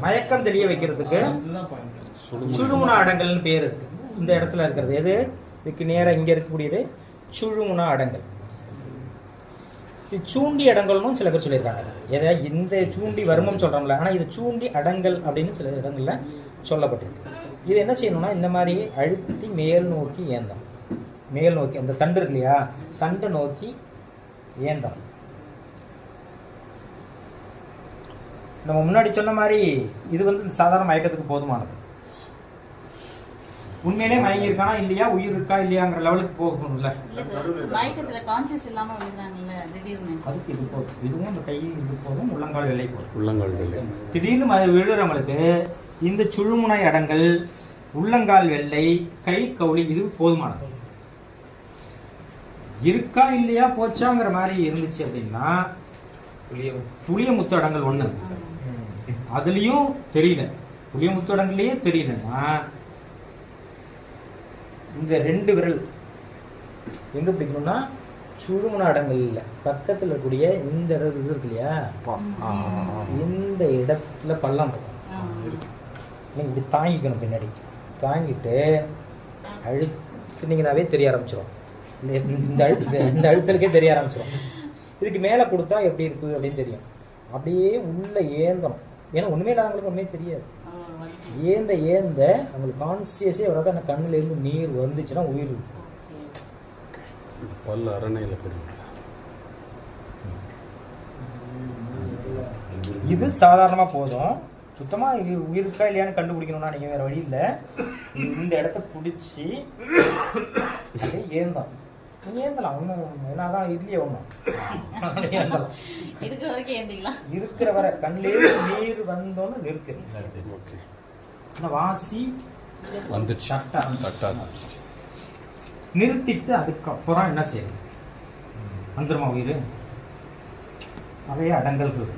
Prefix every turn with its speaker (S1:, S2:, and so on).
S1: மயக்கம் தெரிய வைக்கிறதுக்கு சுழுமுனா அடங்கல்னு பேர் இருக்கு. இந்த இடத்துல இருக்கிறது எது? இதுக்கு நேரம் இங்க இருக்கக்கூடியது சுழுமுனா அடங்கல். இது சூண்டி அடங்கல்னு சில பேர் சொல்லியிருக்காங்க. எதை இந்த சூண்டி வருமம் சொல்றோம்ல, ஆனா இது சூண்டி அடங்கல் அப்படின்னு சில இடங்கள்ல சொல்லப்பட்டிருக்கு. இது என்ன செய்யணும்னா இந்த மாதிரி அழுத்தி மேல் நோக்கி ஏந்தம், மேல் நோக்கி அந்த தண்டு இருக்கு இல்லையா, தண்டை நோக்கி ஏந்தம். நம்ம முன்னாடி சொன்ன மாதிரி இது சாதாரண மயக்கத்துக்கு போதுமானது. உண்மையிலே மயங்கி இருக்கானா இல்லையா, உயிர் இருக்கா இல்லையாங்கிற லெவலுக்கு போகணும்ல.
S2: மயக்கத்துல கான்ஷியஸ் இல்லாம விழுறாங்கல்ல திடீர்னு, அதுக்கு இது போதும்.
S1: இதுவும் இந்த கை இது போதும், உள்ளங்கால் வெள்ளை போதும்.
S3: உள்ளங்கால் வெள்ளை
S1: திடீர்னு விழுறவங்களுக்கு இந்த சுழுமுனை அடங்கல், உள்ளங்கால் வெள்ளை, கை கவுளி இது போதுமானது. இருக்கா இல்லையா போச்சாங்கிற மாதிரி இருந்துச்சு அப்படின்னா புளிய முத்தடங்கல் ஒண்ணு, அதுலயும் தெரியல, புளிய முத்தடங்கள்லயே தெரியலன்னா இந்த ரெண்டு விரல் எங்க பிடிக்கணும்னா சுழுமுனை அடங்கல் இல்ல, பக்கத்துல இருக்கக்கூடிய இந்த இடம் இது இருக்கு இல்லையா, இந்த இடத்துல பள்ளம் இருக்கும். நீங்க இப்படி தாங்கிக்கணும், பின்னாடி தாங்கிட்டு அழுத்தினீங்கன்னாவே தெரிய ஆரம்பிச்சிடும். இந்த அழுத்தலுக்கே தெரிய ஆரம்பிச்சிடும். இதுக்கு மேலே கொடுத்தா எப்படி இருக்கு அப்படின்னு தெரியும். அப்படியே உள்ள ஏந்தம், ஏன்னா ஒண்ணுமே இல்லாதவங்களுக்கு ஒண்ணுமே தெரியாது. ஏந்த ஏந்த அவங்களுக்கு கான்சியஸே வராது. அந்த கண்ணுல இருந்து நீர் வந்துச்சுன்னா உயிர் இருக்கு. இது சாதாரணமா போதும். சுத்தமா உயிர் இருக்கா இல்லையான்னு கண்டுபிடிக்கணும்னா நீங்க வேற வழி இல்லை. இந்த இடத்த பிடிச்சி அதே ஏந்தம் ஏந்தலாம். ஒன்றும் என்னதான் இதுலயே ஒன்றும் ஏந்தலாம், இருக்கிற வர கண்ணிலே நீர் வந்தோன்னு நிறுத்து. வாசி நிறுத்திட்டு அதுக்கப்புறம் என்ன செய்யுது, வந்துருமா உயிர். நிறைய அடங்கல்கள்.